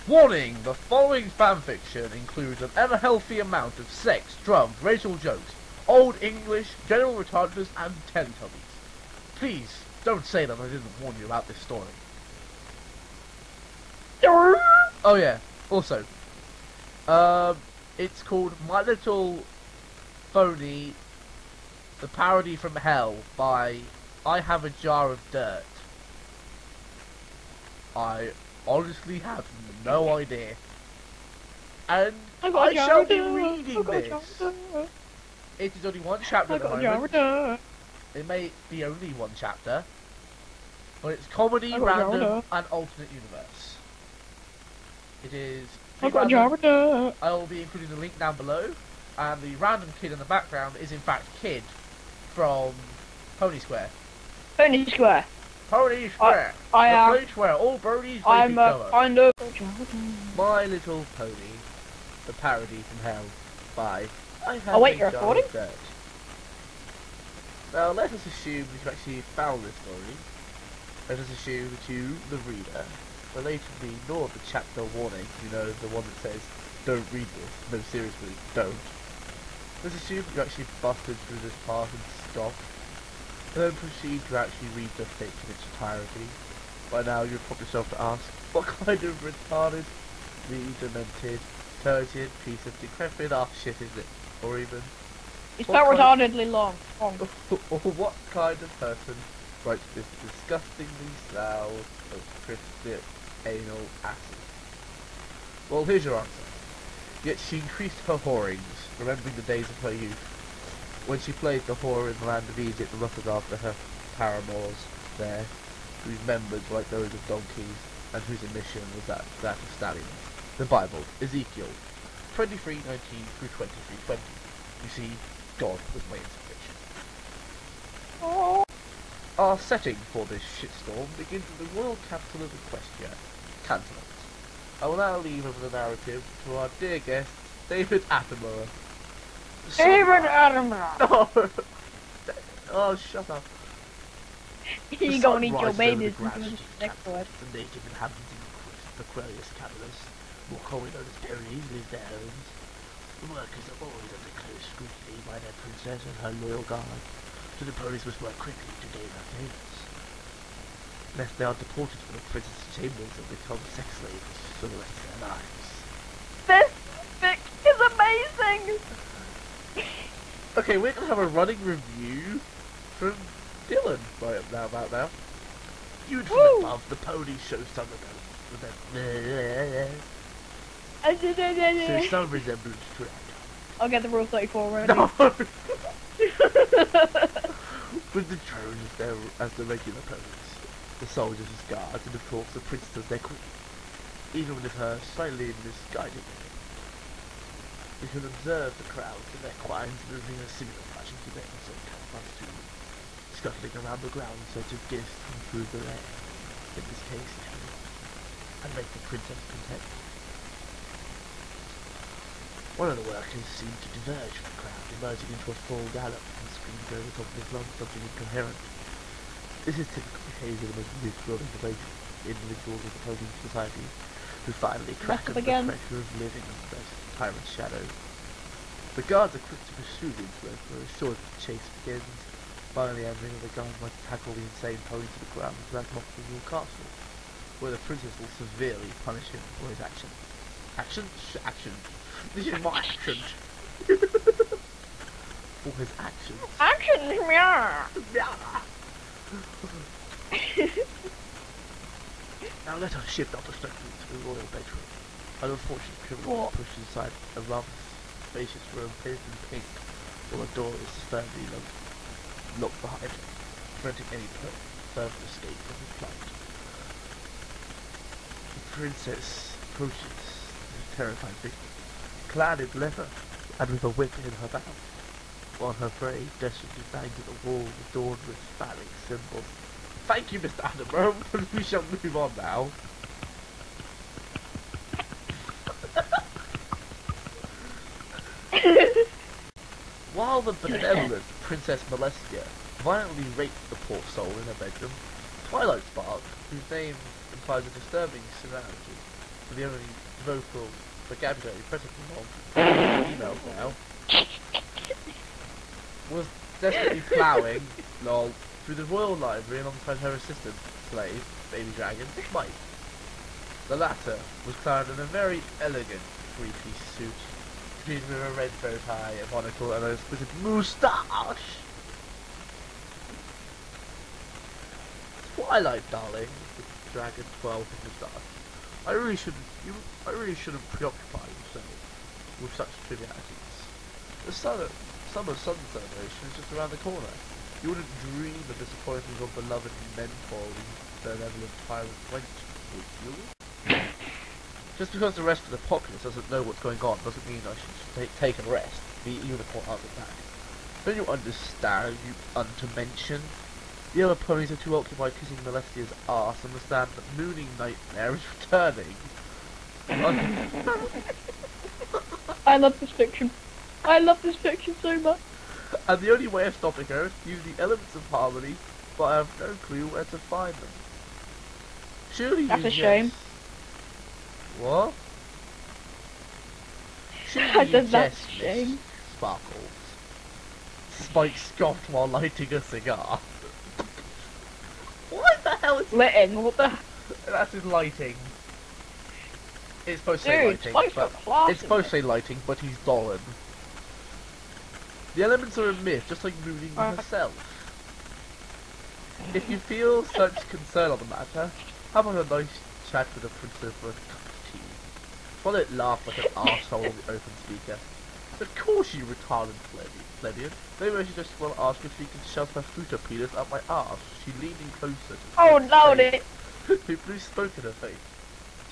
Warning! The following fanfiction includes an unhealthy amount of sex, drugs, racial jokes, Old English, general retardedness, and Teletubbies. Please, don't say that I didn't warn you about this story. Oh yeah, also, it's called My Little Pony, the Parody from Hell by I Have a Jar of Dirt. I honestly have no idea. And I shall be reading this. It is only one chapter at the moment. It may be only one chapter. But it's comedy, random, and alternate universe. It is random. I will be including the link down below. And the random kid in the background is in fact Kid from Pony Square. Pony Square. Pony Square. I am. Pony Square. All bronies. I'm a kind of. My Little Pony, the Parody from Hell by I Have Oh wait, a you're Jar recording? of Dirt. Now let us assume that you actually found this story. Let us assume that you, the reader, belatedly ignored the chapter warning. You know, the one that says, "Don't read this." No, seriously, don't. Let's assume you actually busted through this part and stopped, and then proceed to actually read the fic in its entirety. By now you've popped yourself to ask, what kind of retarded, demented, turgid piece of decrepit ass shit is it? Or even... It's not retardedly long. Or what kind of person writes this disgustingly slough of cryptic anal acid? Well, here's your answer. Yet she increased her whorings, remembering the days of her youth, when she played the whore in the land of Egypt and lusted after her paramours there, whose members were like those of donkeys, and whose emission was that of stallions. The Bible, Ezekiel 23:19 through 23:20. You see, God was my inspiration. Our setting for this shitstorm begins with the royal capital of Equestria, Canterlot. I will now leave over the narrative to our dear guest, David Attenborough. David Attenborough! No! Oh, shut up. You gonna eat your babies The next to it. native inhabitants of Aquarius Catalus, more commonly known as Ponies, live their homes. The workers are always under close scrutiny by their princess and her loyal guard, so the ponies must work quickly to gain their favours, lest they are deported from the princess's chambers and become sex slaves for the rest of their lives. This fic is amazing! Okay, we're gonna have a running review from Dylan about now. Viewed from above, the ponies show some some resemblance to an I'll get the Rule 34 ready. no. With the drones as the regular ponies, the soldiers as guards, and of course the princess as their queen, even with her slightly misguided name. You can observe the crowds and their quines moving in a similar fashion to theirs, so counterparts to scuttling around the ground in search of gifts to improve their air, in this case, and make the princess content. One of the workers seemed to diverge from the crowd, emerging into a full gallop and screamed over the top of his lungs something incoherent. This is typical behaviour of the most miserable individuals of the pony society, who finally crack under the pressure of living under their tyrant's shadow. The guards are quick to pursue the influencer, as sure as the chase begins. Finally ending, the guards might tackle the insane pony to the ground and drag him off to the royal castle, where the princess will severely punish him for his actions. Action. This is my action. For his actions. Action, yeah. Now let us shift our perspective to the royal bedroom. An unfortunate criminal pushes aside a rather spacious room painted in pink, while the door is firmly locked behind him, preventing any further escape from his plight. The princess approaches the terrified victim, clad in leather and with a whip in her mouth, while her prey desperately bangs at the wall adorned with phallic symbols. Thank you, Mr. Attenborough. We shall move on now. While the benevolent Princess Molestia violently raped the poor soul in her bedroom, Twilight Spark, whose name implies a disturbing similarity to for the only vocal vocabulary present in emails now, was desperately ploughing, lol, through the royal library alongside her assistant, slave, baby dragon, Mike. The latter was clad in a very elegant three-piece suit, completed with a red bow tie, a monocle, and an exquisite moustache. Twilight, darling, the dragon 12 with moustache. I really shouldn't preoccupy yourself with such trivialities. The summer sun celebration is just around the corner. You wouldn't dream of disappointing your beloved mentor in benevolent tyrant wench, would you? Just because the rest of the populace doesn't know what's going on doesn't mean I should take a rest. The unicorn answered back. Don't you understand, you unto-mention? The other ponies are too occupied kissing Molestia's arse and understand that Mooning Nightmare is returning. I love this fiction. I love this fiction so much. And the only way of stopping her is to use the elements of harmony, but I have no clue where to find them. Surely That's you a shame. What? Surely you That's a jest, shame. Miss Sparkles. Spike scoffed while lighting a cigar. What the hell is... Litting, what the... That's his lighting. It's supposed to say Dude, lighting, Spike's got but class it's in supposed to it. say lighting, but he's Doran. The elements are a myth, just like Mooning herself. If you feel such concern on the matter, how about a nice chat with the princess for a cup of tea? Twilight laughed like an arsehole on the open speaker. Of course, you retarded plebeian. Maybe I should just want to ask if she can shove her fruiter penis up my arse. She leaned in closer to Oh, Spike's no, face. it. Blue spoke in her face.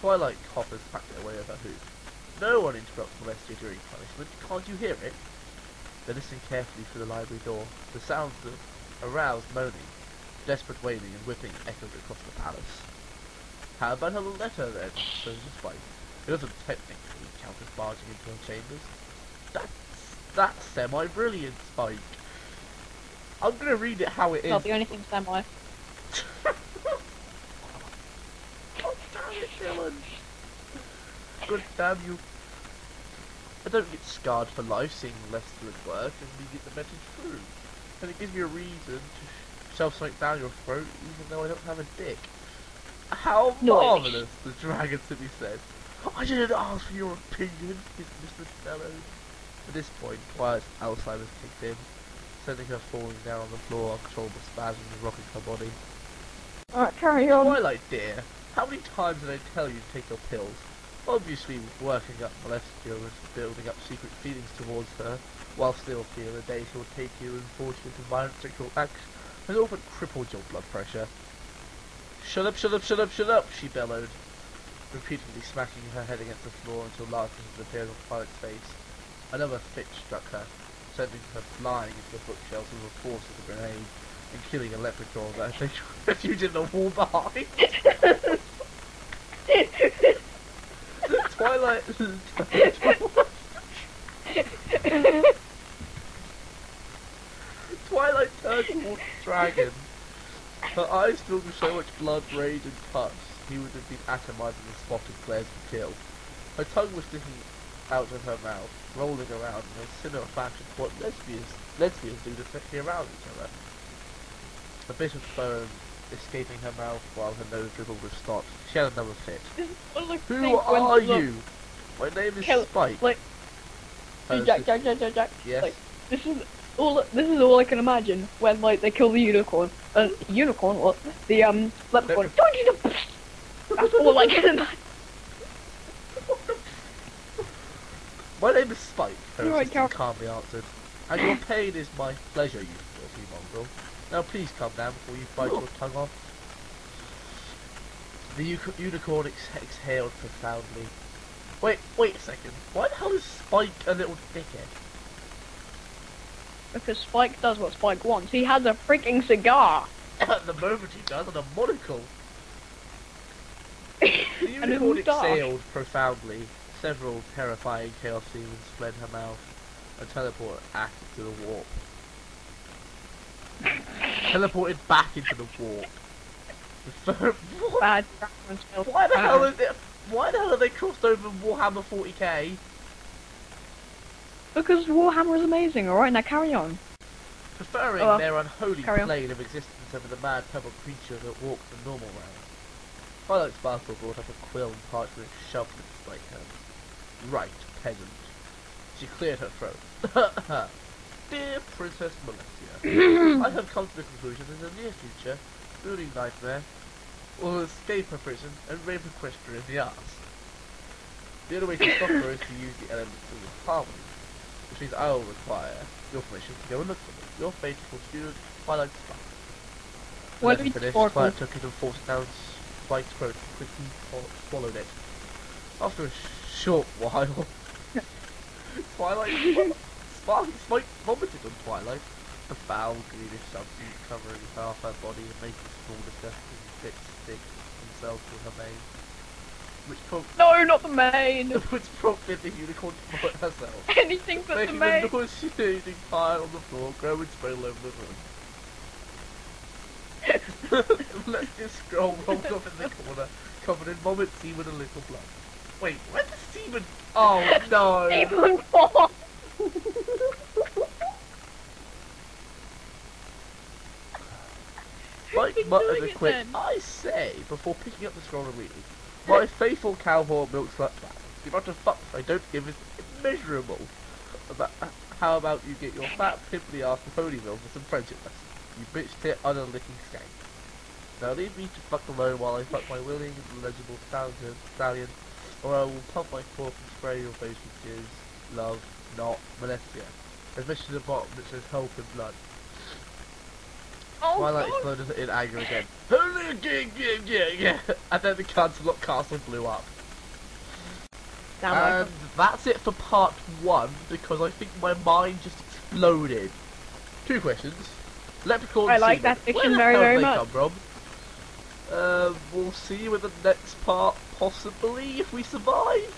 Twilight coughed and smacked it away with her hoop. No one interrupts Molestia during punishment. Can't you hear it? They listened carefully through the library door. The sounds of aroused moaning, desperate wailing and whipping echoed across the palace. How about a letter then? Says Spike. It doesn't technically count as barging into her chambers. That's semi-brilliant, Spike. I'm gonna read it how it is. Not the only thing semi. God damn it, Dylan. God damn you. I don't get scarred for life seeing Lester at work and we get the message through. And it gives me a reason to shove something down your throat even though I don't have a dick. How marvellous, the dragon simply said. I didn't ask for your opinion, his Mr. Bellowed. At this point, Twilight's Alzheimer's kicked in, sending her falling down on the floor, uncontrollable spasms rocking her body. Alright, carry on. Twilight dear, how many times did I tell you to take your pills? Obviously, working up Molestia was building up secret feelings towards her, while still fearing the day she will take you and force you into violent sexual acts has often crippled your blood pressure. Shut up, shut up, shut up, shut up, she bellowed, repeatedly smashing her head against the floor until laughter appeared on Twilight's face. Another fit struck her, sending her flying into the bookshelves with the force of a grenade, and killing a leprechaun that had taken refuge in the wall behind. Twilight... Twilight turned towards the dragon. Her eyes filled with so much blood, rage and pus, he would have been atomized in the spotted flares of kill. Her tongue was sticking out of her mouth, rolling around in a similar fashion to what lesbians do to be around each other. A bit of foam escaping her mouth while her nose dribbled with snot. She had another fit. Who are you? My name is Spike. Like, Jack. Yes. Like, this is all I can imagine when like they kill the unicorn. Unicorn? What? The leprechaun. That's all I can imagine. My name is Spike, her You're right, assistant calmly answered. And your pain is my pleasure, you filthy mongrel. Now please calm down before you bite your tongue off. The unicorn exhaled profoundly. Wait a second. Why the hell is Spike a little dickhead? Because Spike does what Spike wants. He has a freaking cigar. At the moment he does, and a monocle. The And a unicorn moustache. exhaled profoundly. Several terrifying chaos demons fled her mouth and teleported back into the warp. Teleported back into the warp. What? Bad. Why the hell are they crossed over Warhammer 40k? Because Warhammer is amazing, alright? Now carry on. Preferring Oh, their unholy carry on. plane of existence over the mad purple creature that walked the normal round. Twilight Sparkle brought up a quill and parchment and shoved it in my hand. Right, peasant. She cleared her throat. Dear Princess Molestia, I have come to the conclusion that in the near future, Brooding Nightmare will escape her prison and rape Equestria in the arse. The only way to stop her is to use the elements of harmony, which means I will require your permission to go and look for them. Your faithful student, Twilight Sparkle. What do For we this, sparkle? Twilight took it and forced it down Spike's throat and quickly swallowed it. After a short while, Spike vomited on Twilight, a foul, greenish substance covering half her body and making small disgusting bits stick themselves to her mane. No, not the main! Which prompted the unicorn to vomit herself, Anything but the making main! the nauseating pile on the floor grow and spread all over the room. Let's just scroll rolled off in the corner, covered in vomit, semen and little blood. Wait, where's the semen? Oh no! Semen fall! Mike Keep muttered doing a it quick, then. I say, before picking up the scroll and reading. My faithful cowhorn milk slut back. The amount of fucks I don't give is immeasurable. How about you get your fat, pimply ass to Ponyville for some friendship lessons? You bitch tit, unlicking skank. Now leave me to fuck alone while I fuck my willing and legible stallion, or I will pump my fork and spray your face with jizz. Love, not Molestia. There's mission at the bottom that says help and blood. Oh, Twilight God. exploded in anger again. And then the Cancelot Castle blew up. Damn, And that's it for part 1, because I think my mind just exploded. 2 questions. Leprechaun I like semen. that fiction Where the very, hell very did they much. come from? We'll see you in the next part, possibly, if we survive.